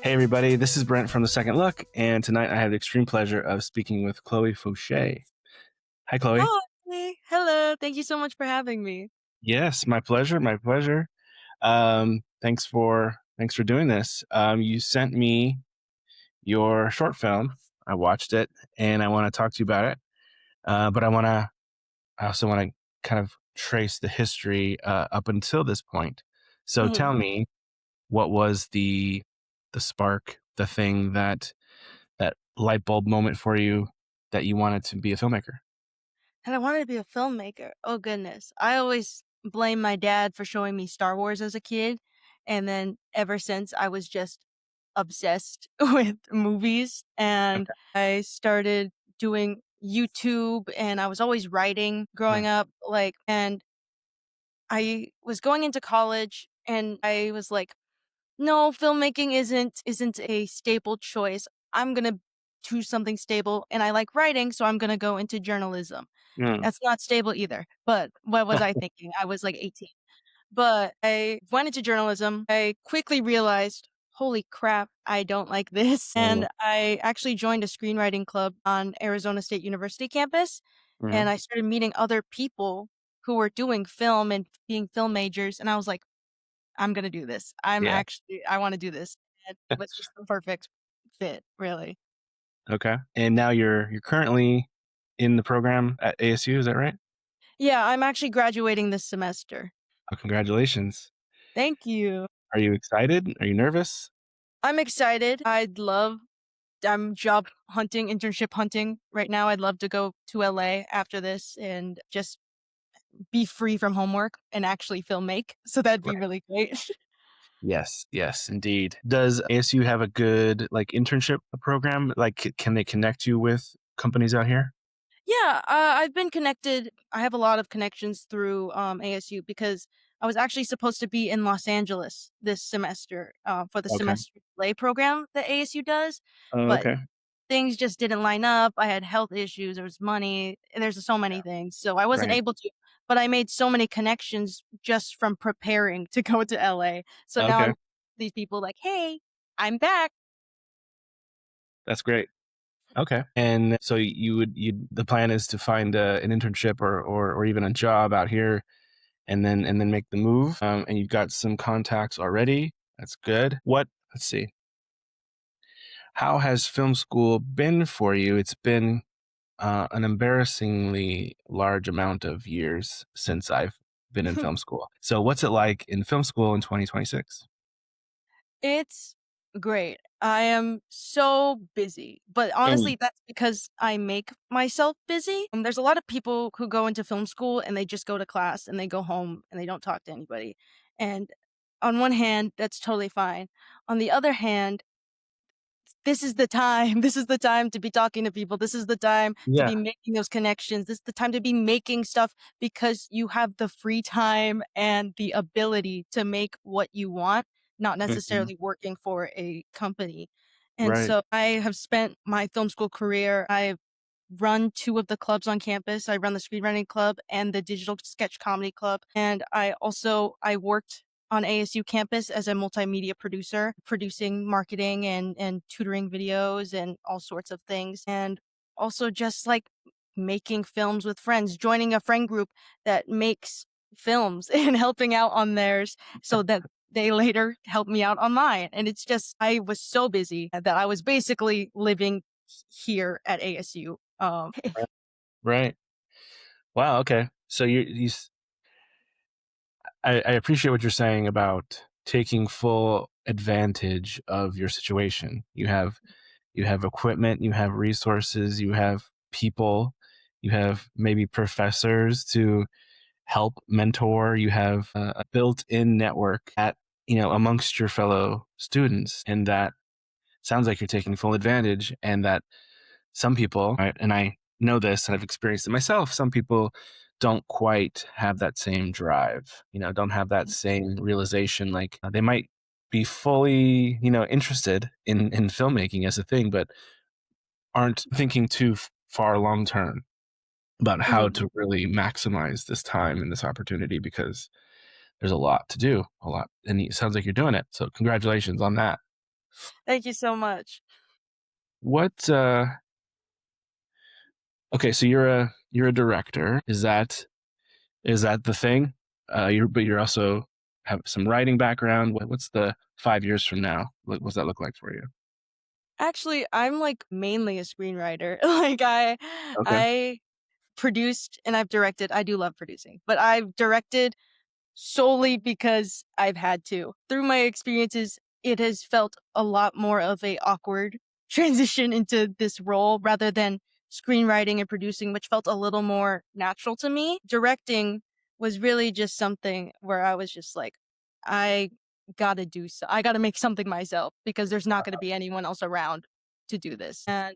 Hey everybody, this is Brent from The Second Look, and tonight I have the extreme pleasure of speaking with Chloe Fooshee. Hi, Chloe. Hi. Hello. Thank you so much for having me. Yes, my pleasure, my pleasure. Thanks for doing this. You sent me your short film. I watched it, and I want to talk to you about it. But I also want to kind of trace the history up until this point. So Mhm. tell me, what was the spark, the thing that light bulb moment for you that you wanted to be a filmmaker? And I wanted to be a filmmaker. Oh goodness. I always blame my dad for showing me Star Wars as a kid. And then ever since I was just obsessed with movies and Okay. I started doing YouTube and I was always writing Yeah. growing up. And I was going into college and I was like, no, filmmaking isn't a staple choice. I'm gonna choose something stable, and I like writing, so I'm gonna go into journalism. Mm. That's not stable either, but what was I thinking? I was, like, 18. But I went into journalism. I quickly realized, "Holy crap, I don't like this," Mm. and I actually joined a screenwriting club on Arizona State University campus, and Mhm. I started meeting other people who were doing film and being film majors, and I was like, I'm gonna do this. Yeah. I wanna do this. It was just the perfect fit, really. Okay. And now you're currently in the program at ASU, is that right? Yeah, I'm actually graduating this semester. Oh, congratulations. Thank you. Are you excited? Are you nervous? I'm excited. I'm job hunting, internship hunting right now. I'd love to go to LA after this and just be free from homework and actually film make. So that'd be Right. really great. Yes, yes, indeed. Does ASU have a good, like, internship program? Like, can they connect you with companies out here? Yeah, I've been connected. I have a lot of connections through ASU because I was actually supposed to be in Los Angeles this semester for the Okay. semester delay program that ASU does, Oh, but okay. things just didn't line up. I had health issues. There was money. There's so many things, so I wasn't Right. able to. But I made so many connections just from preparing to go to LA. So now Okay. I'm these people like, hey, I'm back. That's great. Okay. And so you the plan is to find an internship or even a job out here and then make the move. And you've got some contacts already. That's good. Let's see. How has film school been for you? It's been an embarrassingly large amount of years since I've been in film school. So what's it like in film school in 2026? It's great. I am so busy, but Mm. honestly, that's because I make myself busy. There's a lot of people who go into film school and they just go to class and they go home and they don't talk to anybody. And on one hand, that's totally fine. On the other hand, this is the time. This is the time to be talking to people. This is the time to Yeah. be making those connections. This is the time to be making stuff because you have the free time and the ability to make what you want, not Mhm. necessarily working for a company. And Right. so I have spent my film school career. I've run two of the clubs on campus. I run the screenwriting club and the digital sketch comedy club. And I worked on ASU campus as a multimedia producer, producing marketing and tutoring videos and all sorts of things. And also just like making films with friends, joining a friend group that makes films and helping out on theirs so that they later help me out on mine. And it's just, I was so busy that I was basically living here at ASU. Right. Right. Wow. Okay. So I appreciate what you're saying about taking full advantage of your situation. You have equipment, you have resources, you have people, you have maybe professors to help mentor, you have a built-in network at amongst your fellow students, and that sounds like you're taking full advantage, and that some people, right, and I know this and I've experienced it myself, some people don't quite have that same drive, don't have that same realization. Like they might be fully, interested in filmmaking as a thing, but aren't thinking too far long term about how Mhm. to really maximize this time and this opportunity because there's a lot to do, a lot. And it sounds like you're doing it. So congratulations on that. Thank you so much. What okay, so you're a director. Is that the thing? You're also have some writing background. What's the 5 years from now? What does that look like for you? Actually, I'm, like, mainly a screenwriter. Like, Okay. I produced and I've directed. I do love producing, but I've directed solely because I've had to. Through my experiences, it has felt a lot more of a awkward transition into this role rather than screenwriting and producing, which felt a little more natural to me. Directing was really just something where I was just like, I I gotta make something myself because there's not gonna be anyone else around to do this. And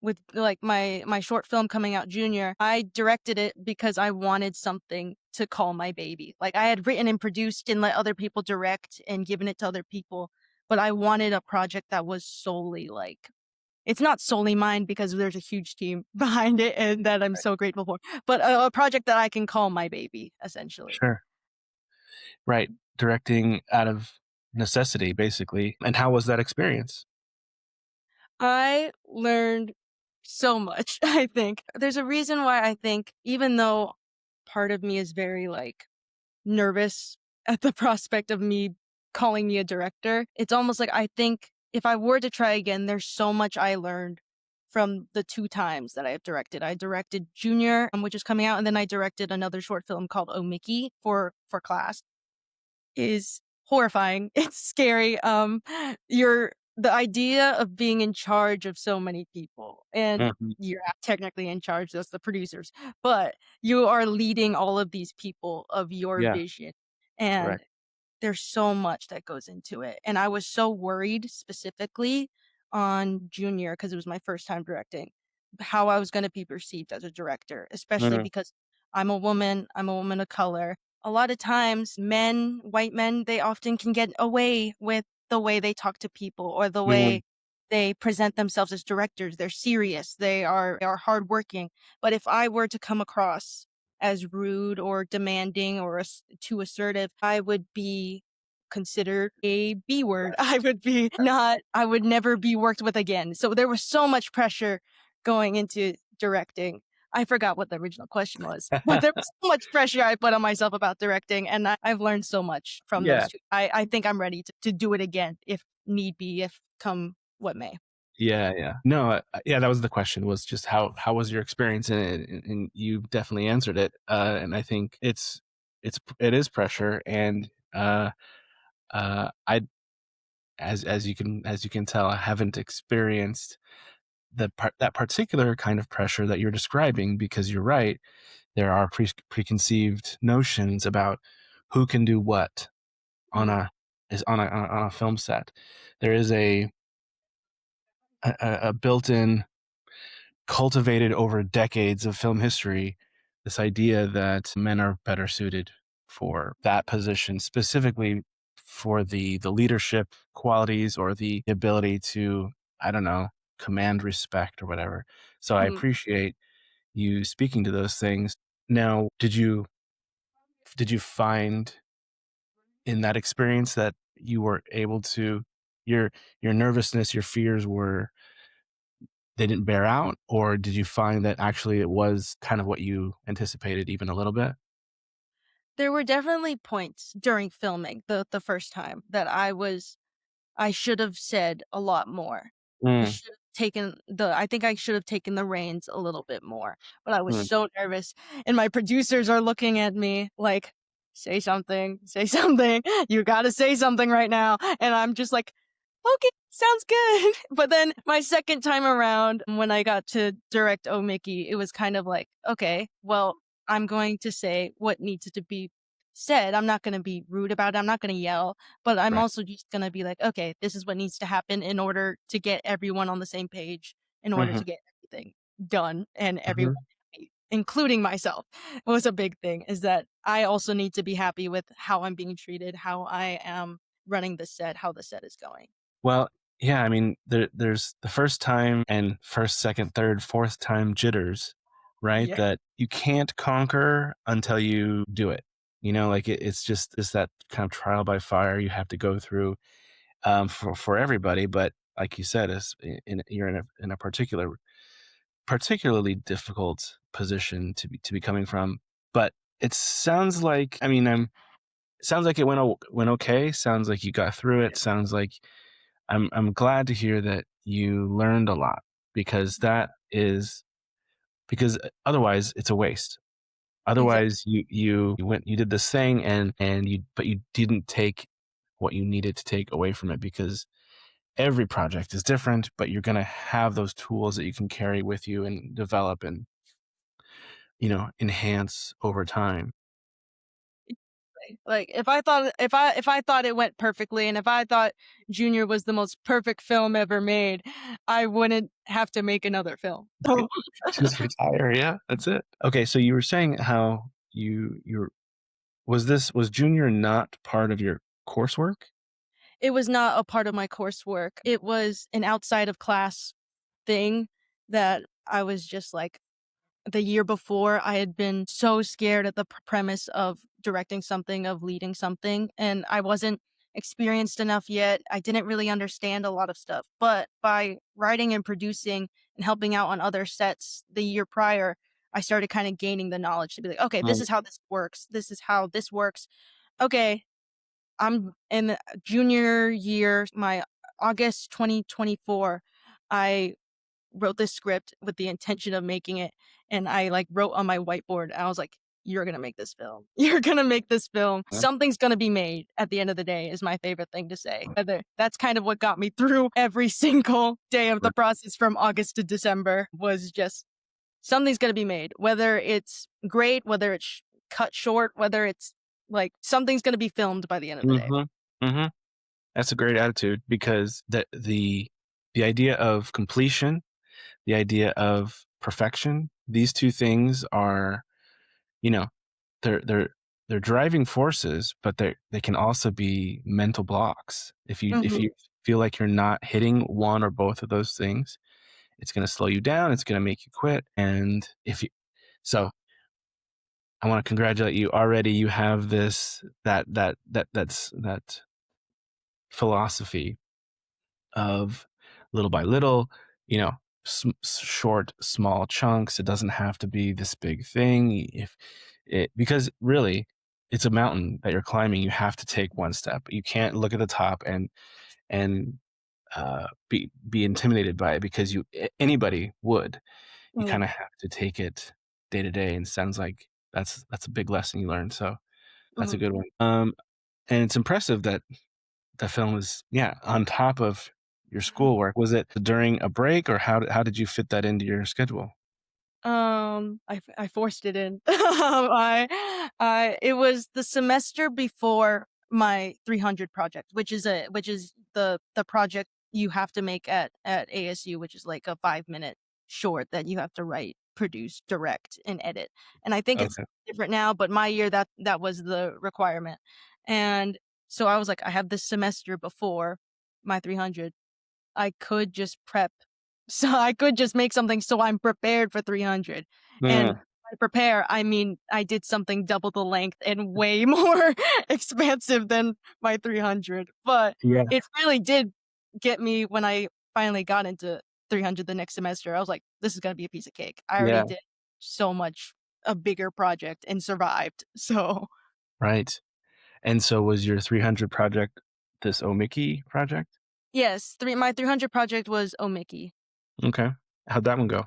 with like my short film coming out junior, I directed it because I wanted something to call my baby. Like I had written and produced and let other people direct and given it to other people, but I wanted a project that was solely like it's not solely mine because there's a huge team behind it and that I'm so grateful for, but a project that I can call my baby essentially. Sure. Right. Directing out of necessity, basically. And how was that experience? I learned so much, I think. There's a reason why I think even though part of me is very like nervous at the prospect of me calling me a director. It's almost like I think if I were to try again, there's so much I learned from the 2 times that I have directed. I directed Junior, which is coming out, and then I directed another short film called Oh Mickey for class. Is horrifying. It's scary. You're the idea of being in charge of so many people, and Mhm. you're not technically in charge, that's the producers, but you are leading all of these people of your Yeah. vision, and Right. there's so much that goes into it, and I was so worried specifically on Junior because it was my first time directing, how I was gonna be perceived as a director, especially Mhm. because I'm a woman of color. A lot of times, white men, they often can get away with the way they talk to people or the Mhm. way they present themselves as directors. They're serious, they are hardworking, but if I were to come across as rude or demanding or too assertive, I would be considered a B word. I would be not, I would never be worked with again. So there was so much pressure going into directing. I forgot what the original question was, but there was so much pressure I put on myself about directing, and I've learned so much from those Yeah. 2. I think I'm ready to do it again if need be, if come what may. Yeah, yeah. No, yeah, that was the question, was just how was your experience in it? And you definitely answered it. And I think it is pressure, and I as you can tell, I haven't experienced that particular kind of pressure that you're describing, because you're right. There are preconceived notions about who can do what on Mhm, a on a film set. There is a built-in, cultivated over decades of film history, this idea that men are better suited for that position, specifically for the leadership qualities or the ability to, I don't know, command respect or whatever. So I mhm. appreciate you speaking to those things. Now, did you find in that experience that you were able to, your your nervousness, your fears were, they didn't bear out, or did you find that actually it was kind of what you anticipated even a little bit? There were definitely points during filming the first time that I should have said a lot more. Mm, I think I should have taken the reins a little bit more, but I was mm, so nervous, and my producers are looking at me like, say something, you gotta say something right now," and I'm just like, "Okay, sounds good." But then my second time around, when I got to direct Oh Mickey, it was kind of like, "Okay, well, I'm going to say what needs to be said. I'm not gonna be rude about it, I'm not gonna yell, but I'm right. also just gonna be like, okay, this is what needs to happen in order to get everyone on the same page, in order Mhm, to get everything done and everyone mhm. happy, including myself, was a big thing, is that I also need to be happy with how I'm being treated, how I am running the set, how the set is going. Well, yeah, I mean, there's the first time and first, second, third, fourth time jitters, right? Yeah. That you can't conquer until you do it. Like it's just, it's that kind of trial by fire you have to go through. for everybody. But like you said, you're in a particularly difficult position to be coming from. But it sounds like, I mean, sounds like it went okay. Sounds like you got through it. Sounds like I'm glad to hear that you learned a lot, because otherwise it's a waste. Exactly. Otherwise you went, you did this thing, and you didn't take what you needed to take away from it, because every project is different, but you're going to have those tools that you can carry with you and develop and, enhance over time. Like if I thought it went perfectly and if I thought Junior was the most perfect film ever made, I wouldn't have to make another film. Just retire, yeah, that's it. Okay, so you were saying how was Junior not part of your coursework? It was not a part of my coursework. It was an outside of class thing that I was just like the year before, I had been so scared at the premise of directing something, of leading something, and I wasn't experienced enough yet. I didn't really understand a lot of stuff. But by writing and producing and helping out on other sets the year prior, I started kind of gaining the knowledge to be like, okay, this Mm, is how this works. This is how this works. Okay, I'm in junior year, my August 2024. I wrote this script with the intention of making it, and I, like, wrote on my whiteboard, and I was like, "You're gonna make this film. You're gonna make this film. yeah, Something's gonna be made at the end of the day," is my favorite thing to say. That's kind of what got me through every single day of the right. process from August to December was just, "Something's gonna be made." Whether it's great, whether it's cut short, whether it's like, something's gonna be filmed by the end of the day. Mhm, mhm. That's a great attitude, because the idea of completion, the idea of perfection, these 2 things are, you know, they're driving forces, but they can also be mental blocks. If you Mhm, feel like you're not hitting one or both of those things, it's gonna slow you down, it's gonna make you quit, and if you so I wanna congratulate you. Already you have this that philosophy of little by little, you know, short, small chunks. It doesn't have to be this big thing. If it, because really, it's a mountain that you're climbing. You have to take one step. You can't look at the top and be intimidated by it, because anybody would. You mhm, kind of have to take it day to day. And sounds like that's a big lesson you learned. So that's a mhm. good one. And it's impressive that the film was, yeah, on top of your schoolwork. Was it during a break, or how did you fit that into your schedule? I forced it in. I it was the semester before my 300 project, which is the project you have to make at ASU, which is like a 5-minute short that you have to write, produce, direct, and edit. And I think it's Okay. different now, but my year that was the requirement. And so I was like, I have this semester before my 300. I could just prep. So I could just make something so I'm prepared for 300. And Mm, by prepare, I mean, I did something double the length and way more expansive than my 300. But yeah, it really did get me when I finally got into 300 the next semester. I was like, this is going to be a piece of cake. I already yeah, did so much a bigger project and survived. So, right. And so was your 300 project this Oh Mickey project? yes, my 300 project was Omiki. Okay. How'd that one go?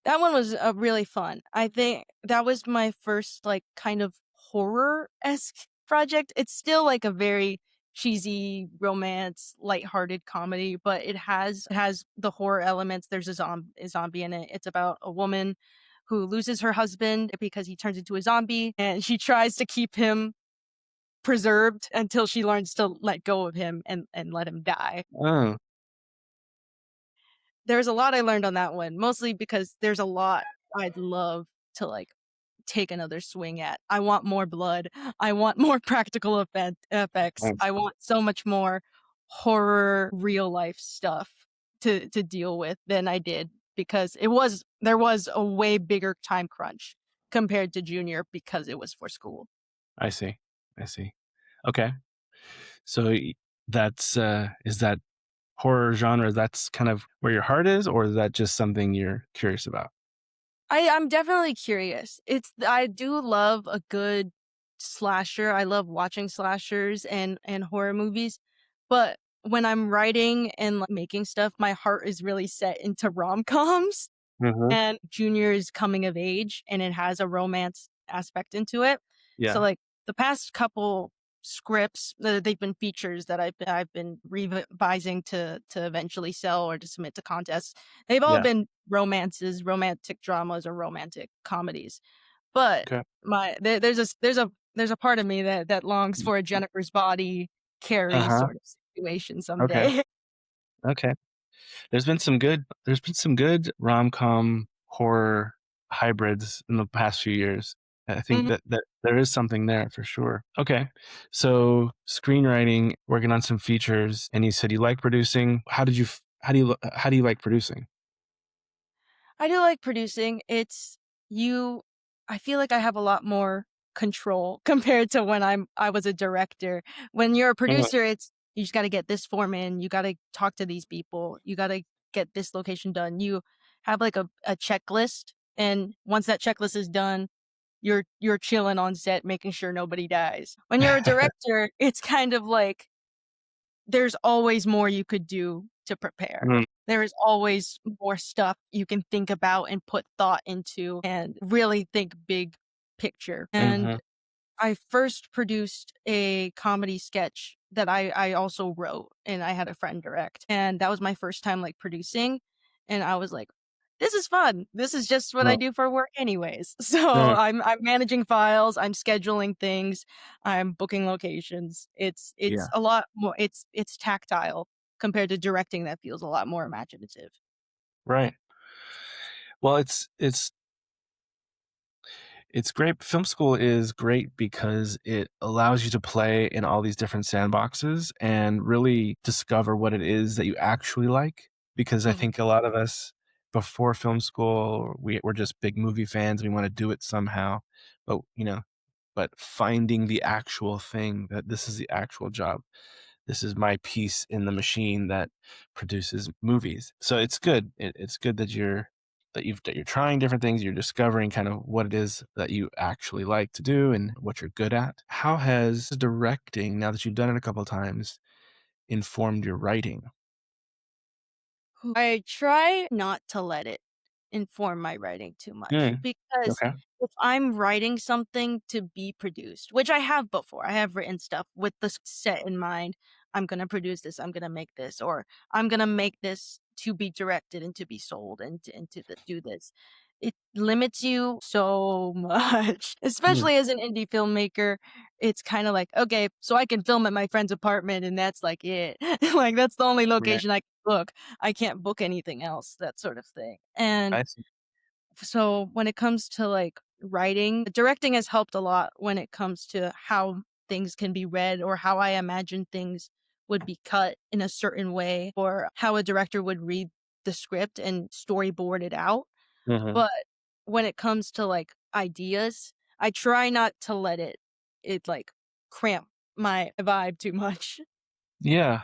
That one was, really fun. I think that was my first, like, kind of horror-esque project. It's still, like, a very cheesy romance, lighthearted comedy, but it has the horror elements. There's a zombie in it. It's about a woman who loses her husband because he turns into a zombie, and she tries to keep him preserved until she learns to let go of him and let him die. Oh, There's a lot I learned on that one, mostly because there's a lot I'd love to, like, take another swing at. I want more blood. I want more practical effects. um, I want so much more horror, real life stuff to deal with than I did because there was a way bigger time crunch compared to junior because it was for school. I see. I see. Okay. So that's is that horror genre, that's kind of where your heart is, or is that just something you're curious about? I'm definitely curious. I do love a good slasher. I love watching slashers and horror movies, but when I'm writing and, like, making stuff, my heart is really set into rom-coms. Mhm. And Junior is coming of age, and it has a romance aspect into it. So, Yeah. like, the past couple scripts, they've been features that I've been revising to eventually sell or to submit to contests. They've all Yeah. been romances, romantic dramas, or romantic comedies. But Okay. there's a part of me that longs for a Jennifer's Body, Carrie Uh-huh. sort of situation Okay. someday. Okay. There's been some good rom-com horror hybrids in the past few years. I think Mhm. that there is something there for sure. Okay. So screenwriting, working on some features, and you said you like producing. How do you like producing? I do like producing. You I feel like I have a lot more control compared to when I was a director. When you're a Mhm. producer, it's you just gotta get this form in, you gotta talk to these people, you gotta get this location done. You have like a checklist, and once that checklist is done, you're chilling on set making sure nobody dies. When you're a director, it's kind of like there's always more you could do to prepare. Mm, There is always more stuff you can think about and put thought into and really think big picture. And mhm. I first produced a comedy sketch that I also wrote and I had a friend direct. And that was my first time like producing. And I was like, this is fun. This is just what I Mm, do for work anyways. So mm, I'm managing files, I'm scheduling things, I'm booking locations. It's yeah. a lot more it's tactile compared to directing that feels a lot more imaginative. Right. Well, it's great. Film school is great because it allows you to play in all these different sandboxes and really discover what it is that you actually like. Because I Mhm. think a lot of us before film school, we're just big movie fans. We want to do it somehow, but but finding the actual thing that this is the actual job. This is my piece in the machine that produces movies. So it's good. It's good that you're trying different things. You're discovering kind of what it is that you actually like to do and what you're good at. How has directing, now that you've done it a couple of times, informed your writing? I try not to let it inform my writing too much Mm, because okay. if I'm writing something to be produced, which I have before, I have written stuff with the set in mind. I'm going to produce this, I'm going to make this, or I'm going to make this to be directed and to be sold and to do this. It limits you so much, Mm, especially as an indie filmmaker. It's kind of like, okay, so I can film at my friend's apartment and that's like it. Like, that's the only right. location I can book. I can't book anything else, that sort of thing. And I see. so when it comes to like writing, directing has helped a lot when it comes to how things can be read or how I imagine things would be cut in a certain way or how a director would read the script and storyboard it out. Mhm. But when it comes to like ideas, I try not to let it like cramp my vibe too much. Yeah.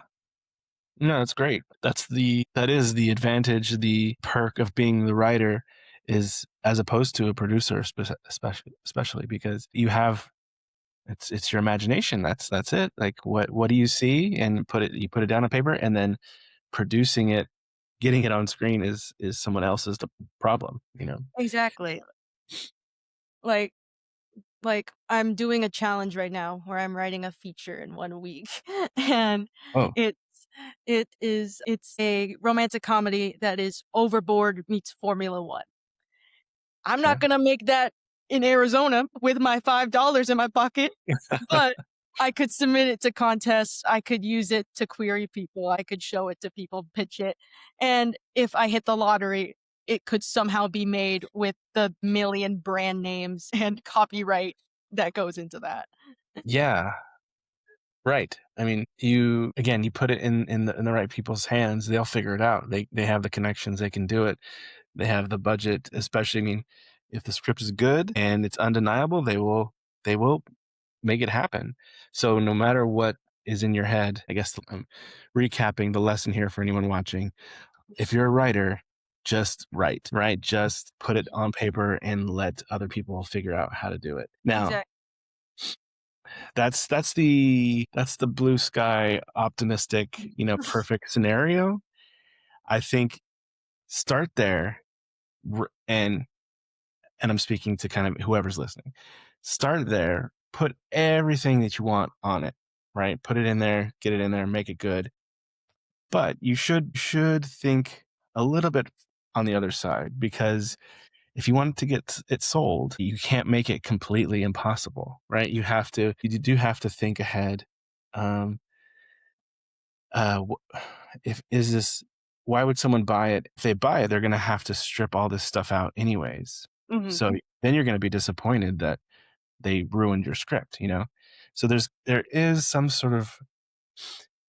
No, that's great. That is the advantage, the perk of being the writer is as opposed to a producer, especially because it's your imagination. That's it. Like what do you see and you put it down on paper, and then producing it, getting it on screen is someone else's problem, you know? Exactly. Like I'm doing a challenge right now where I'm writing a feature in 1 week, and Oh, it's it's a romantic comedy that is Overboard meets Formula 1. I'm okay. not gonna make that in Arizona with my $5 in my pocket, but I could submit it to contests, I could use it to query people, I could show it to people, pitch it, and if I hit the lottery, it could somehow be made with the million brand names and copyright that goes into that. Yeah, right. I mean, you put it in the right people's hands, they'll figure it out. They have the connections, they can do it. They have the budget, especially, I mean, if the script is good and it's undeniable, they will make it happen. So no matter what is in your head. I guess I'm recapping the lesson here for anyone watching. If you're a writer, just write, right? Just put it on paper and let other people figure out how to do it. Now, Exactly. that's the blue sky optimistic, perfect scenario. I think start there, and I'm speaking to kind of whoever's listening. Start there, put everything that you want on it, right? Put it in there, get it in there, make it good. But you should think a little bit on the other side, because if you want to get it sold, you can't make it completely impossible, right? You do have to think ahead. Um, if is this why would someone buy it? If they buy it, they're going to have to strip all this stuff out anyways. Mhm. So then you're going to be disappointed that they ruined your script, So there is some sort of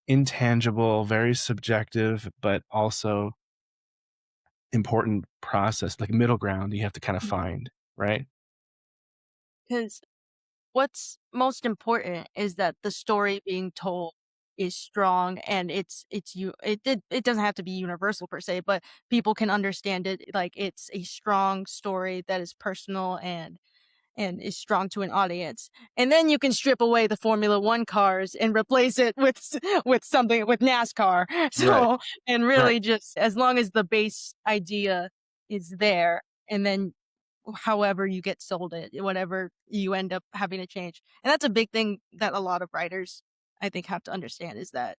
intangible, very subjective, but also important process, like middle ground you have to kind of find, right? 'Cause what's most important is that the story being told is strong and it doesn't have to be universal per se, but people can understand it, like, it's a strong story that is personal and is strong to an audience. And then you can strip away the Formula 1 cars and replace it with with something with NASCAR. Right. So, and Right. really just as long as the base idea is there, and then however you get sold it, whatever you end up having to change. And that's a big thing that a lot of writers, I think, have to understand is that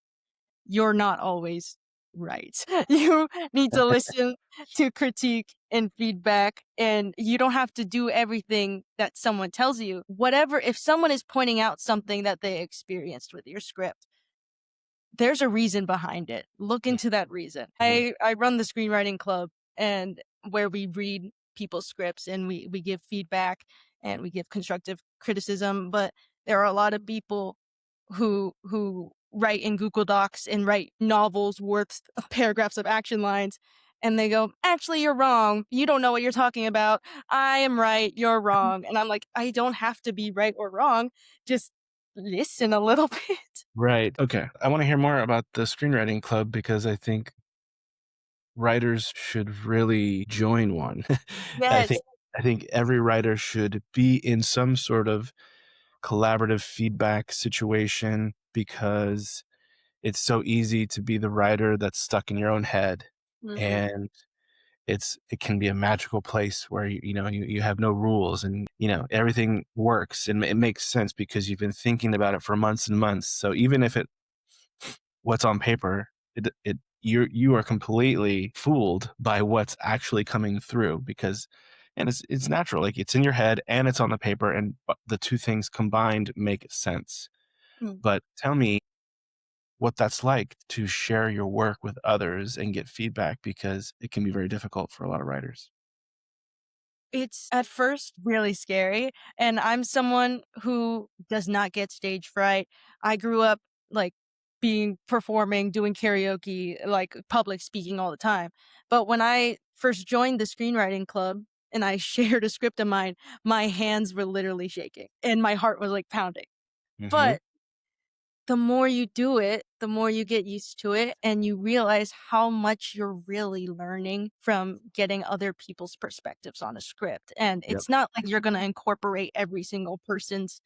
you're not always right. You need to listen to critique and feedback, and you don't have to do everything that someone tells you. Whatever, if someone is pointing out something that they experienced with your script, there's a reason behind it. Look into that reason. Mhm. I run the screenwriting club and where we read people's scripts and we give feedback and we give constructive criticism, but there are a lot of people who write in Google Docs and write novels worth of paragraphs of action lines, and they go, "Actually, you're wrong. You don't know what you're talking about. I am right, you're wrong." And I'm like, "I don't have to be right or wrong. Just listen a little bit." Right. Okay. I want to hear more about the screenwriting club because I think writers should really join one. I think Yes. I think every writer should be in some sort of collaborative feedback situation, because it's so easy to be the writer that's stuck in your own head, Mhm. and it can be a magical place where you have no rules, and everything works and it makes sense because you've been thinking about it for months and months. So even if what's on paper, you are completely fooled by what's actually coming through, because and it's natural, like it's in your head and it's on the paper, and the two things combined make sense. Mm. But tell me what that's like to share your work with others and get feedback, because it can be very difficult for a lot of writers. It's at first really scary, and I'm someone who does not get stage fright. I grew up, like, performing, doing karaoke, like, public speaking all the time. But when I first joined the screenwriting club and I shared a script of mine, my hands were literally shaking and my heart was, like, pounding. Hmm. But the more you do it, the more you get used to it, and you realize how much you're really learning from getting other people's perspectives on a script. And Yep. it's not like you're going to incorporate every single person's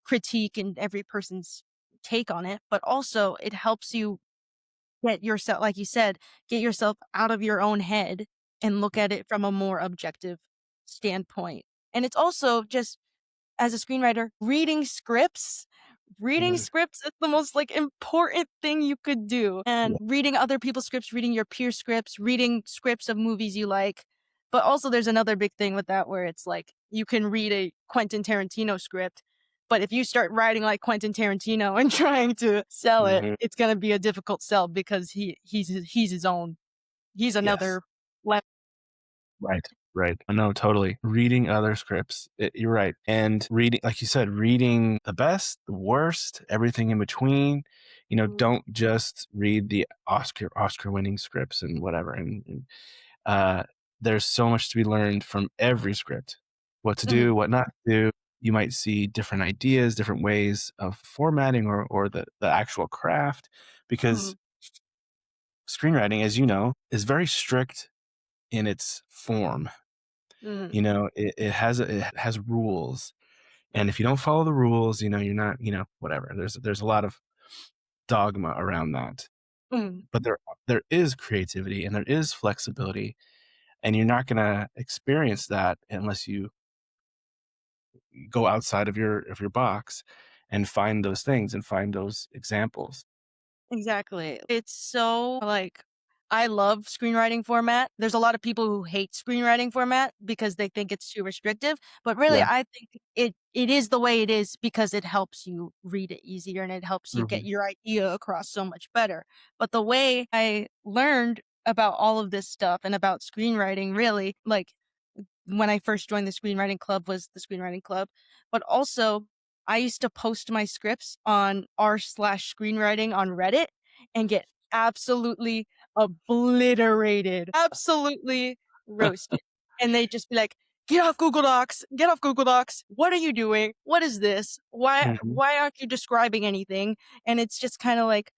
critique and every person's take on it, but also it helps you get yourself, like you said, get yourself out of your own head and look at it from a more objective standpoint. And it's also just as a screenwriter, reading Mhm. scripts is the most, like, important thing you could do, and Yeah. reading other people's scripts, reading your peer scripts, reading scripts of movies you like. But also there's another big thing with that where it's like, you can read a Quentin Tarantino script, but if you start writing like Quentin Tarantino and trying to sell it, Mhm. it's gonna be a difficult sell because he's his own he's Yes. another level. Right. Right. No, totally. Reading other scripts. You're right. And reading, like you said, reading the best, the worst, everything in between. Don't just read the Oscar winning scripts and whatever. And uh, there's so much to be learned from every script. What to Mhm. do, what not to do. You might see different ideas, different ways of formatting or the actual craft, Mhm, because screenwriting, as you know, is very strict in its form. mhm. It has rules, and if you don't follow the rules, you're not, whatever. There's a lot of dogma around that, Mhm. but there is creativity and there is flexibility, and you're not gonna experience that unless you go outside of your box and find those things and find those examples. Exactly. It's so, like, I love screenwriting format. There's a lot of people who hate screenwriting format because they think it's too restrictive, but really Yeah. I think it is the way it is because it helps you read it easier and it helps you get Mhm. your idea across so much better. But the way I learned about all of this stuff and about screenwriting really, like, when I first joined the screenwriting club was the screenwriting club, but also I used to post my scripts on r/screenwriting on Reddit and get absolutely obliterated, absolutely roasted. And they'd just be like, "Get off Google Docs, get off Google Docs. What are you doing? What is this? Why Mhm. why aren't you describing anything?" And it's just kind of like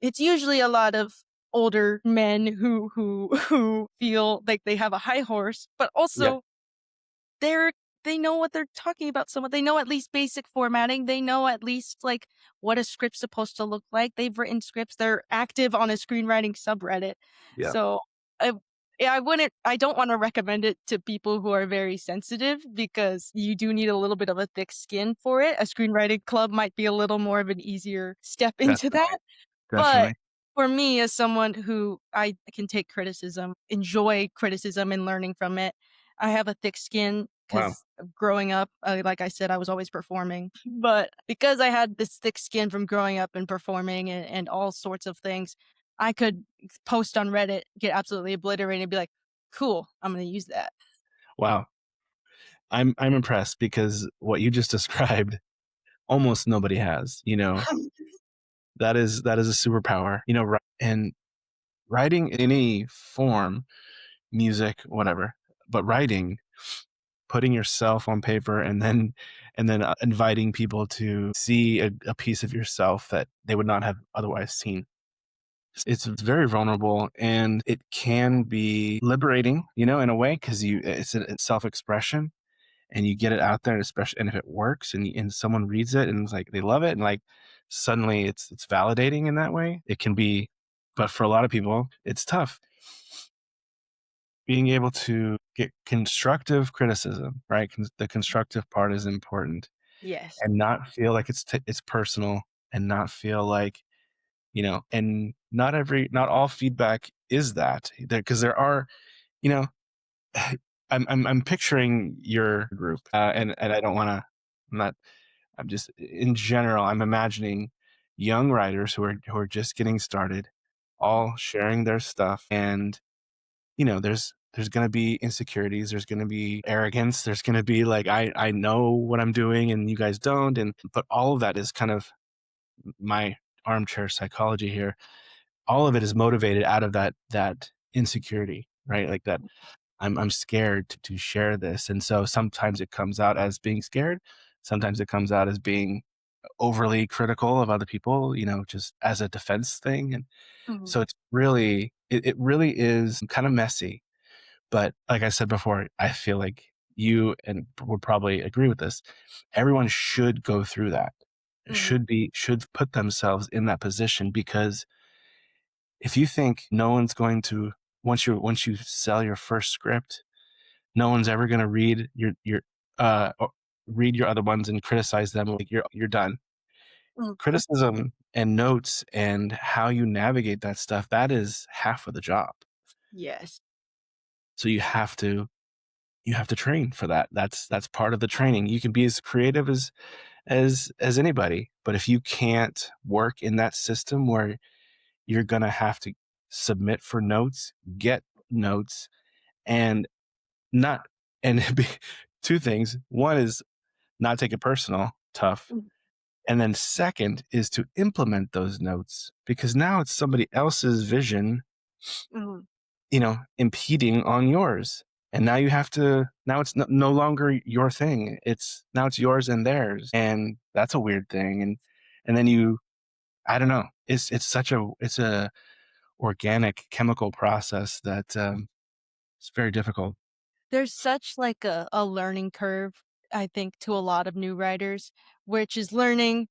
it's usually a lot of older men who who feel like they have a high horse, but Yeah. also they're they know what they're talking about somewhat. They know at least basic formatting. They know at least, like, what a script's supposed to look like. They've written scripts. They're active on a screenwriting subreddit. Yeah. So, I yeah, I don't wanna recommend it to people who are very sensitive because you do need a little bit of a thick skin for it. A screenwriting club might be a little more of an easier step into Definitely. that. But Definitely. for me, as someone who I can take criticism, enjoy criticism and learning from it, I have a thick skin Wow. because growing up, like I said, I was always performing. But because I had this thick skin from growing up and performing and all sorts of things, I could post on Reddit, get absolutely obliterated, and be like, "Cool, I'm gonna use that." Wow. I'm impressed because what you just described, almost nobody has, that is a superpower, and writing in any form, music, whatever, but writing, putting yourself on paper and then inviting people to see a piece of yourself that they would not have otherwise seen. It's very vulnerable and it can be liberating, in a way, because it's self-expression and you get it out there, especially, and if it works and someone reads it and it's like they love it, and like suddenly it's validating in that way. It can be, but for a lot of people, it's tough. Being able to get constructive criticism, right? The constructive part is important, Yes. and not feel like it's personal, and not feel like, and not all feedback is that, because there are, you know, I'm picturing your group, and I don't want to. I'm not. I'm just in general. I'm imagining young writers who are just getting started, all sharing their stuff, and there's going to be insecurities. There's going to be arrogance. There's going to be like I know what I'm doing and you guys don't, and but all of that is kind of my armchair psychology here. All of it is motivated out of that insecurity, right? Like that I'm scared to share this. And so sometimes it comes out as being scared. Sometimes it comes out as being overly critical of other people, just as a defense thing. And Mhm, so it really is kind of messy. But like I said before, I feel like you and would probably agree with this. Everyone should go through that. mhm, Should put themselves in that position, because if you think no one's going to, once you sell your first script, no one's ever going to read your other ones and criticize them, like you're done. mhm. Criticism and notes and how you navigate that stuff, that is half of the job. Yes. So you have to train for that. That's part of the training. You can be as creative as anybody, but if you can't work in that system where you're going to have to submit for notes, get notes, and not and be, two things. One is not take it personal, tough. Mhm, And then second is to implement those notes, because now it's somebody else's vision, mhm. impeding on yours. And now you have to, now it's no longer your thing. It's now it's yours and theirs. And that's a weird thing. And then you, I don't know. It's such a, it's a organic chemical process that, it's very difficult. There's such like a learning curve, I think, to a lot of new writers, which is learning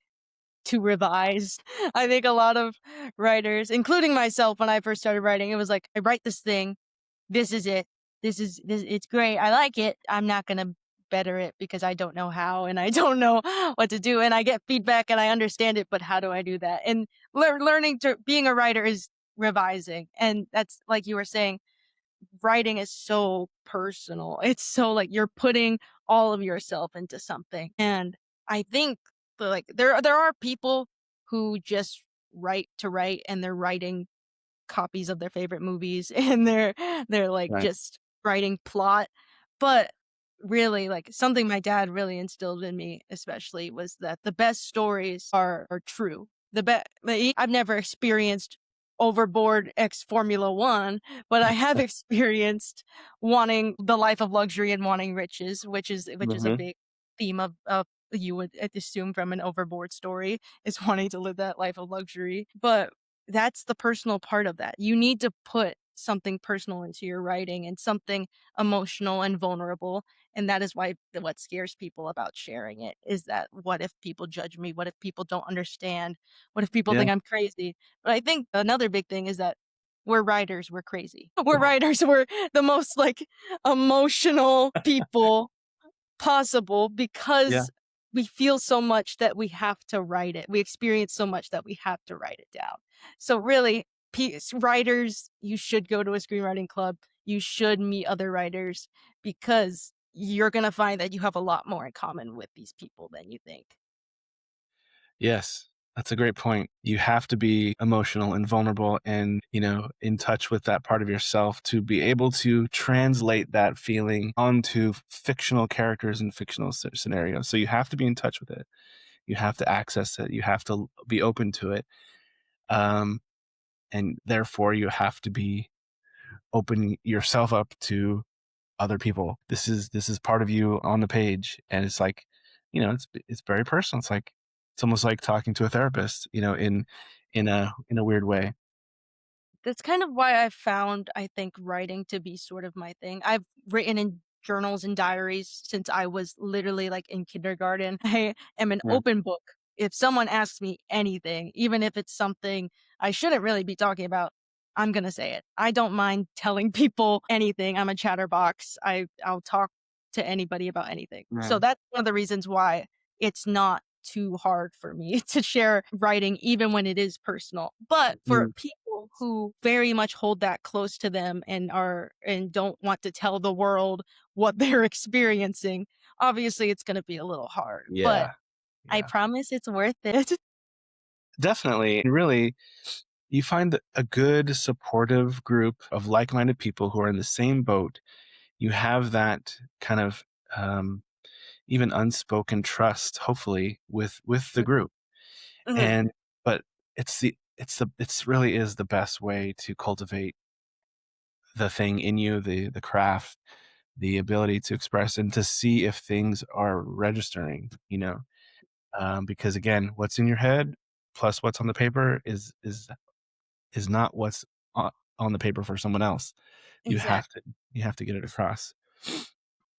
to revise. I think a lot of writers, including myself when I first started writing, it was like, I write this thing, this is it. This it's great. I like it. I'm not gonna better it because I don't know how and I don't know what to do. And I get feedback and I understand it, but how do I do that? And learning to being a writer is revising. And that's like you were saying, writing is so personal. It's so like you're putting all of yourself into something. And I think like there are people who just write to write and they're writing copies of their favorite movies and they're like Right. just writing plot. But really like something my dad really instilled in me especially was that the best stories are true. The best I've never experienced overboard X Formula 1, but I have experienced wanting the life of luxury and wanting riches, which is a Hmm. big theme of you would assume from an overboard story is wanting to live that life of luxury. But that's the personal part of that. You need to put something personal into your writing and something emotional and vulnerable. And that is why what scares people about sharing it is that what if people judge me? What if people don't understand? What if people Yeah. think I'm crazy? But I think another big thing is that we're writers, we're crazy. We're writers, we're the most like emotional people possible Yeah. because we feel so much that we have to write it. We experience so much that we have to write it down. So really, writers, you should go to a screenwriting club. You should meet other writers because you're going to find that you have a lot more in common with these people than you think. Yes, that's a great point. You have to be emotional and vulnerable and, in touch with that part of yourself to be able to translate that feeling onto fictional characters and fictional scenarios. So you have to be in touch with it. You have to access it. You have to be open to it. Um, and therefore you have to be opening yourself up to other people. This is part of you on the page, and it's like, it's very personal. It's almost like talking to a therapist, in a weird way. That's kind of why I found, I think, writing to be sort of my thing. I've written in journals and diaries since I was literally like in kindergarten. I am an Yeah. open book. If someone asks me anything, even if it's something I shouldn't really be talking about, I'm gonna say it. I don't mind telling people anything. I'm a chatterbox. I'll talk to anybody about anything. So Right. that's one of the reasons why it's not too hard for me to share writing even when it is personal. But for Mm, people who very much hold that close to them and don't want to tell the world what they're experiencing, obviously it's going to be a little hard. But yeah. I Yeah. promise it's worth it. Definitely. And really, you find a good supportive group of like-minded people who are in the same boat. You have that kind of, um, even unspoken trust, hopefully, with the group. Mhm. And but it's really is the best way to cultivate the thing in you, the craft, the ability to express and to see if things are registering, because again, what's in your head plus what's on the paper is not what's on the paper for someone else. You have Exactly. to you have to get it across.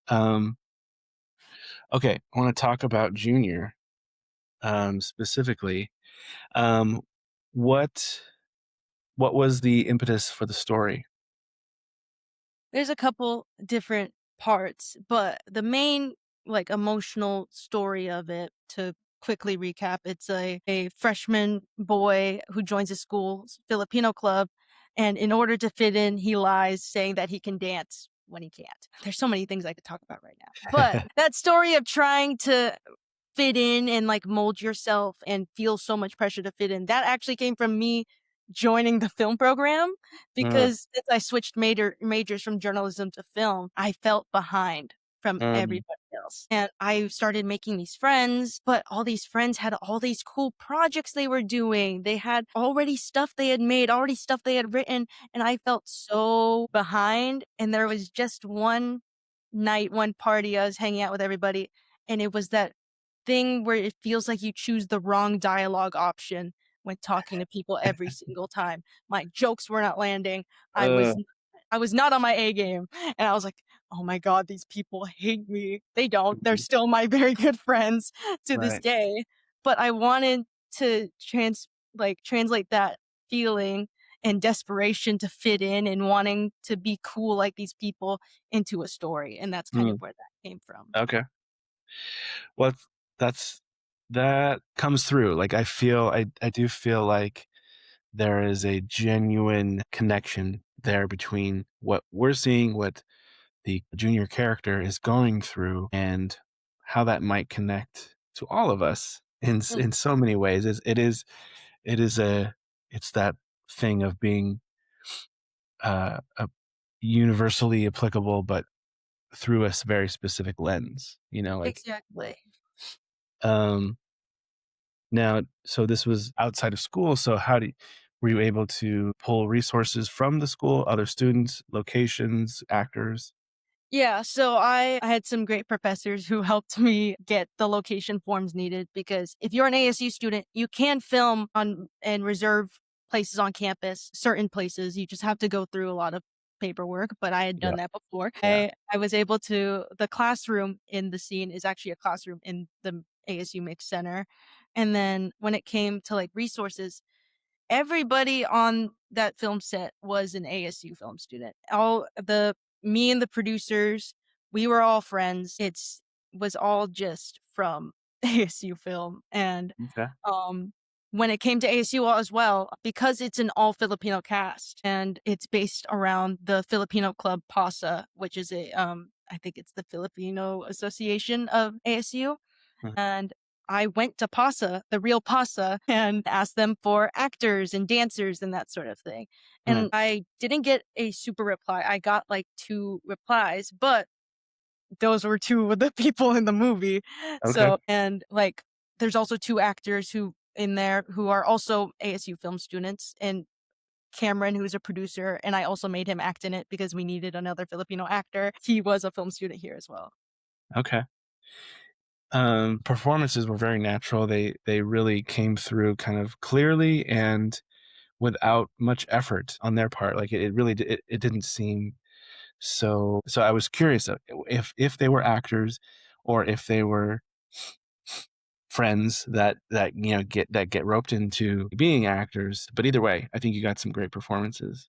Um, okay, I want to talk about Junior, specifically. Um, what what was the impetus for the story? There's a couple different parts, but the main like emotional story of it to quickly recap, it's a freshman boy who joins a school's Filipino club and in order to fit in, he lies saying that he can dance when he can't. There's so many things I could talk about right now. But that story of trying to fit in and like mold yourself and feel so much pressure to fit in. That actually came from me joining the film program Mm, because since I switched majors from journalism to film, I felt behind from Um, everybody else. And I started making these friends, but all these friends had all these cool projects they were doing. They had already stuff they had made, already stuff they had written, and I felt so behind. And there was just one night, one party, I was hanging out with everybody, and it was that thing where it feels like you choose the wrong dialogue option when talking to people every single time. My jokes were not landing. I uh, was I was not on my A game, and I was like, "Oh my god, these people hate me." They don't. They're mhm, still my very good friends to this right. day, but I wanted to translate that feeling and desperation to fit in and wanting to be cool like these people into a story, and that's kind of Mm, where that came from. okay. Well, that's that comes through. Like, I do feel like there is a genuine connection there between what we're seeing, what the junior character is going through, and how that might connect to all of us Mm, in so many ways. It is a it's that thing of being a universally applicable, but through a very specific lens. Like, exactly. um, now, so this was outside of school. So were you able to pull resources from the school, other students, locations, actors? Yeah, so I had some great professors who helped me get the location forms needed because if you're an ASU student, you can film on and reserve places on campus, certain places. You just have to go through a lot of paperwork, but I had Yeah, done that before. yeah. I was able to the classroom in the scene is actually a classroom in the ASU Mix Center. And then when it came to like resources, everybody on that film set was an ASU film student. All the Me and the producers, we were all friends. It's was all just from ASU film. And Okay. um when it came to ASU as well, because it's an all Filipino cast and it's based around the Filipino club PASA, which is a I think it's the Filipino Association of ASU, Uh, and I went to PASA, the real PASA, and asked them for actors and dancers and that sort of thing. uh, And I didn't get a super reply. I got like 2 replies, but those were 2 of the people in the movie. Okay. So and, like, there's also 2 actors who in there who are also ASU film students, and Cameron, who's a producer, and I also made him act in it because we needed another Filipino actor. He was a film student here as well. Okay. Performances were very natural. They really came through kind of clearly and without much effort on their part. Like, it really it didn't seem so. I was curious if they were actors or if they were friends that get roped into being actors. But either way, I think you got some great performances.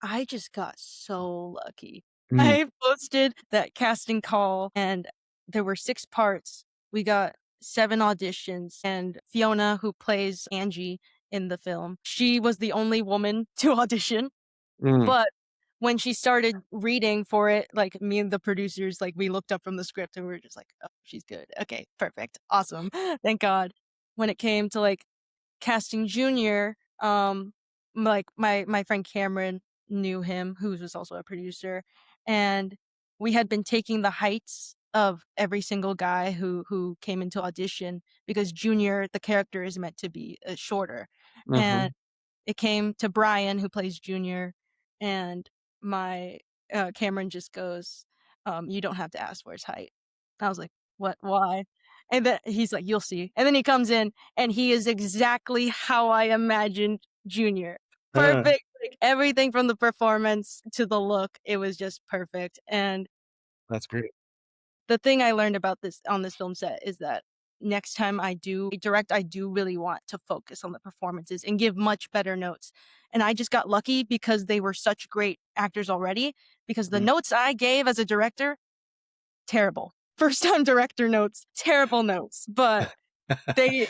I just got so lucky. Mm, I posted that casting call and there were 6 parts. We got 7 auditions and Fiona, who plays Angie in the film, she was the only woman to audition, mm, but when she started reading for it, like, me and the producers, like, we looked up from the script and we were just like, "Oh, she's good. Okay, perfect. Awesome. Thank God." When it came to, like, casting Junior, like, my friend Cameron knew him, who was also a producer, and we had been taking the heights of every single guy who came into audition because Junior, the character, is meant to be, shorter, and mhm. it came to Brian, who plays Junior, and my Cameron just goes, "You don't have to ask for his height." I was like, "What? Why?" And then he's like, "You'll see." And then he comes in, and he is exactly how I imagined Junior. Uh, Perfect, like, everything from the performance to the look, it was just perfect, and that's great. the thing I learned about this on this film set is that next time I do direct, I do really want to focus on the performances and give much better notes. And I just got lucky because they were such great actors already, because the Mm. notes I gave as a director, terrible. First time director notes, terrible notes, but they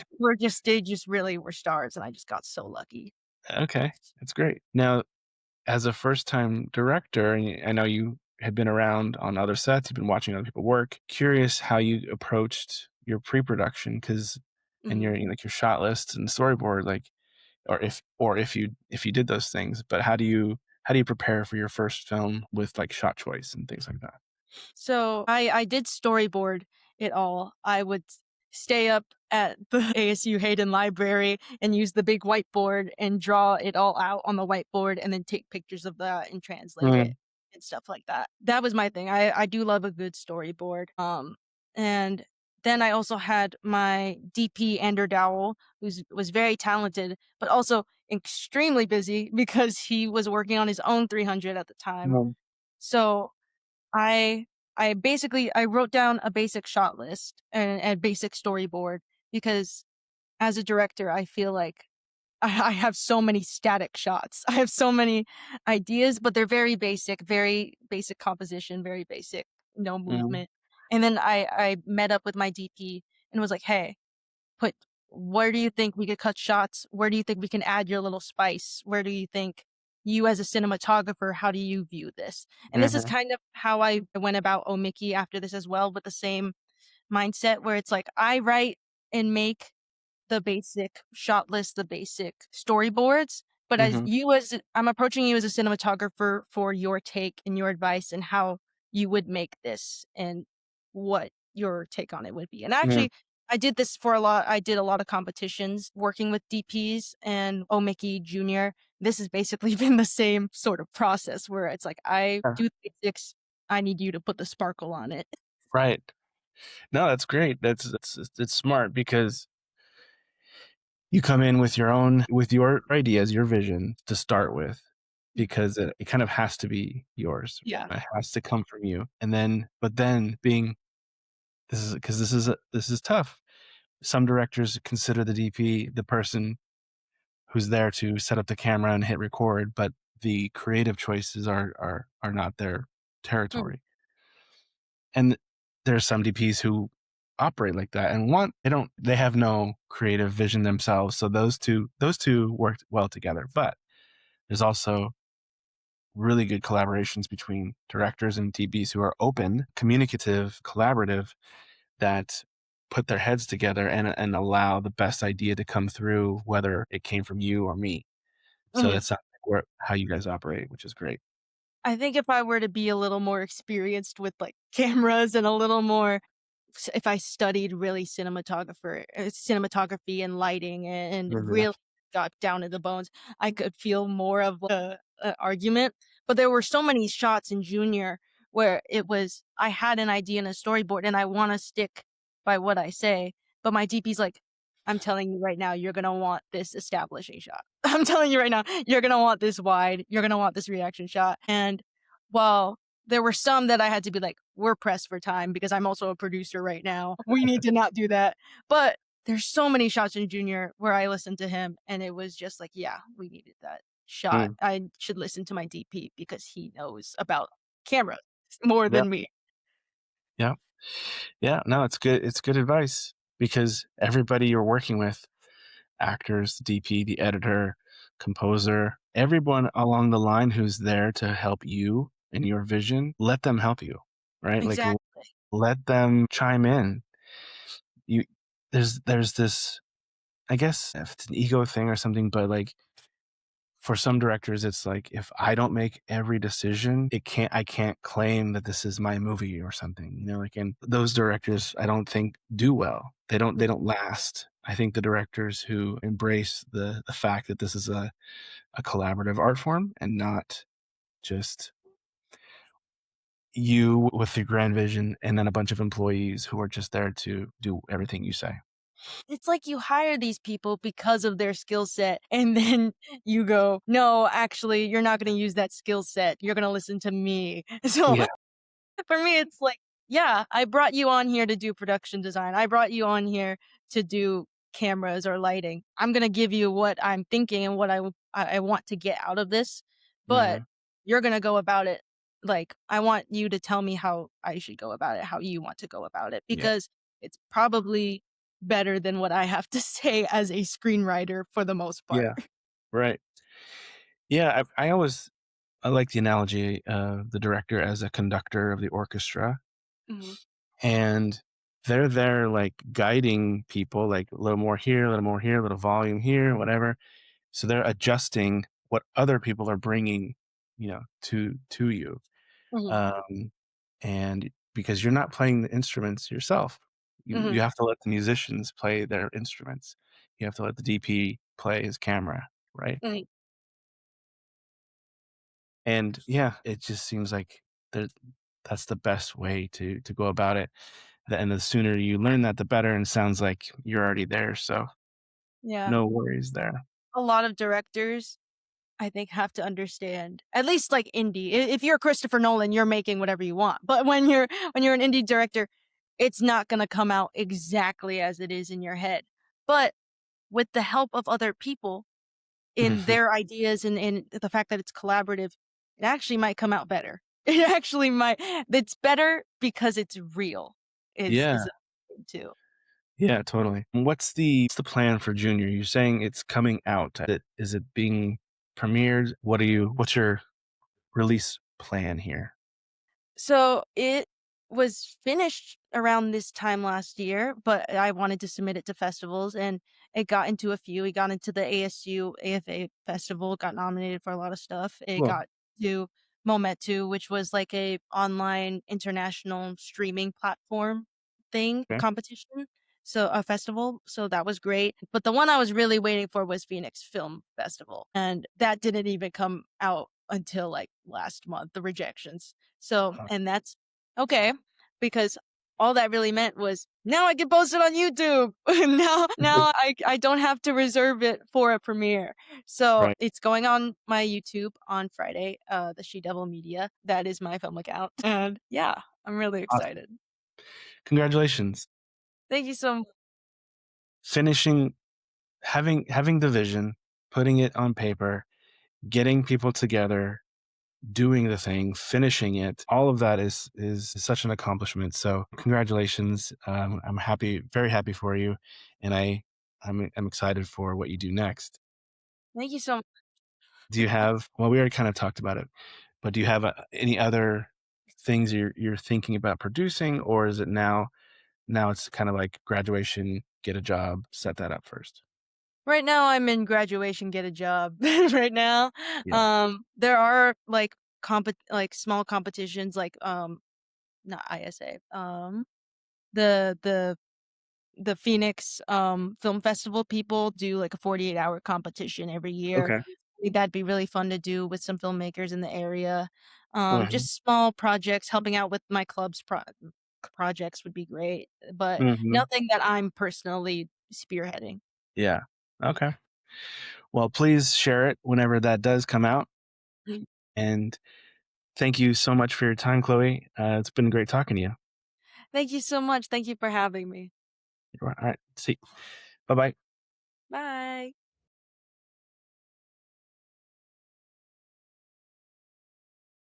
just really were stars and I just got so lucky. Okay, that's great. Now, as a first-time director, and I know you had been around on other sets, you've been watching other people work. Curious how you approached your pre-production, because and Mhm. like your shot lists and storyboard, like, or if you did those things. But how do you prepare for your first film with like shot choice and things like that? So I did storyboard it all. I would stay up at the ASU Hayden Library and use the big whiteboard and draw it all out on the whiteboard and then take pictures of that and translate it Mm, and stuff like that. That was my thing. I do love a good storyboard. And then I also had my DP Ander Dowell, who's was very talented, but also extremely busy because he was working on his own 300 at the time. mm, So I I basically I wrote down a basic shot list and basic storyboard because as a director, I feel like I have so many static shots. I have so many ideas, but they're very basic composition, very basic, no mm, movement. And then I met up with my DP and was like, "Hey, put where do you think we could cut shots? Where do you think we can add your little spice? Where do you think you as a cinematographer, how do you view this?" And this is mhm, kind of how I went about Oh Mickey after this as well, with the same mindset where it's like I write and make the basic shot list, the basic storyboards, but mhm, I'm approaching you as a cinematographer for your take and your advice and how you would make this and what your take on it would be. And mhm, actually, I did a lot of competitions working with DPs and Oh Mickey Jr. This has basically been the same sort of process where it's like, I uh, do the basics, I need you to put the sparkle on it. right. No, that's great. It's smart because you come in with your ideas, your vision to start with, because it kind of has to be yours. Yeah. It has to come from you, and then but then being this is because this is tough. Some directors consider the DP the person who's there to set up the camera and hit record, but the creative choices are not their Mhm. territory. And there's some DPs who operate like that and they have no creative vision themselves. So those two work well together. But there's also really good collaborations between directors and DPs who are open, communicative, collaborative, that put their heads together and allow the best idea to come through, whether it came from you or me. So Mhm. that's not where how you guys operate, which is great. I think if I were to be a little more experienced with, like, cameras and a little more if I studied really cinematography and lighting and Mhm. really got down to the bones, I could feel more of a argument, but there were so many shots in junior where it was I had an idea and a storyboard, and I wanna stick by what I say, but my DP's like, "I'm telling you right now, you're gonna want this establishing shot. I'm telling you right now, you're gonna want this wide, you're gonna want this reaction shot," and while there were some that I had to be like, "We're pressed for time because I'm also a producer right now. We need to not do that." But there's so many shots in junior where I listened to him and it was just like, "Yeah, we needed that shot. Mm. I should listen to my DP because he knows about cameras more Yep. than me." Yeah. Yeah. No, it's good. It's good advice because everybody you're working with, actors, DP, the editor, composer, everyone along the line who's there to help you and your vision, let them help you, right? Like Exactly. let them chime in. You there's this, I guess if it's an ego thing or something, but like for some directors, it's like if I don't make every decision, I can't claim that this is my movie or something, like, and those directors I don't think do well. They don't last. I think the directors who embrace the fact that this is a collaborative art form and not just you with your grand vision and then a bunch of employees who are just there to do everything you say. It's like you hire these people because of their skill set, and then you go, "No, actually, you're not gonna use that skill set. You're gonna listen to me." So Yeah. for me, it's like, yeah, I brought you on here to do production design. I brought you on here to do cameras or lighting. I'm gonna give you what I'm thinking and what I want to get out of this, but Mhm. you're gonna go about it like I want you to tell me how I should go about it, how you want to go about it, Yeah. because it's probably better than what I have to say as a screenwriter for the most part. Yeah. Right. Yeah, I like the analogy of the director as a conductor of the orchestra, Mhm, and they're there, like, guiding people, like, a little more here, a little more here, a little volume here, whatever. So they're adjusting what other people are bringing, to you. mhm, Um, and because you're not playing the instruments yourself, you Mhm. have to let the musicians play their instruments. You have to let the DP play his camera, right? Mhm. And yeah, it just seems like there that's the best way to go about it. And the sooner you learn that, the better. And it sounds like you're already there, so Yeah. no worries there. A lot of directors, I think, have to understand, at least like indie. If you're Christopher Nolan, you're making whatever you want. But when you're an indie director, it's not gonna come out exactly as it is in your head. But with the help of other people in Mhm. their ideas and the fact that it's collaborative, it actually might come out better. It actually might it's better because it's real is Yeah, a thing too. yeah, totally. What's the plan for Junior? You're saying it's coming out. Is it being premiered? What's your release plan here? So it was finished around this time last year, but I wanted to submit it to festivals and it got into a few. It got into the ASU AFA festival, got nominated for a lot of stuff. It Cool. got to Momentu, which was like a online international streaming platform thing, Okay. competition. So a festival. So that was great. But the one I was really waiting for was Phoenix Film Festival. And that didn't even come out until like last month, the rejections. So, Uh, and that's okay because all that really meant was now I can post it on YouTube. Now I don't have to reserve it for a premiere. So right. it's going on my YouTube on Friday, the She Devil Media. That is my film account. And yeah, I'm really Awesome. excited. Congratulations. Thank you so much. Finishing having the vision, putting it on paper, getting people together, doing the thing, finishing it, all of that is such an accomplishment. So congratulations. I'm happy, very happy for you, and I'm excited for what you do next. Thank you so much. Do you have? Well, we already kind of talked about it, but do you have any other things you're thinking about producing, or is it now it's kind of like graduation, get a job, set that up first? Right now, I'm in graduation, get a job. Right now, Yeah. there are like small competitions, like not ISA, the the Phoenix Film Festival people do like a 48-hour competition every year. Okay. I think that'd be really fun to do with some filmmakers in the area. Mhm. Just small projects, helping out with my projects would be great, but Mhm. nothing that I'm personally spearheading. Yeah. Okay. Well, please share it whenever that does come out. And thank you so much for your time, Chloe. It's been great talking to you. Thank you so much. Thank you for having me. All right. See. Bye bye. Bye.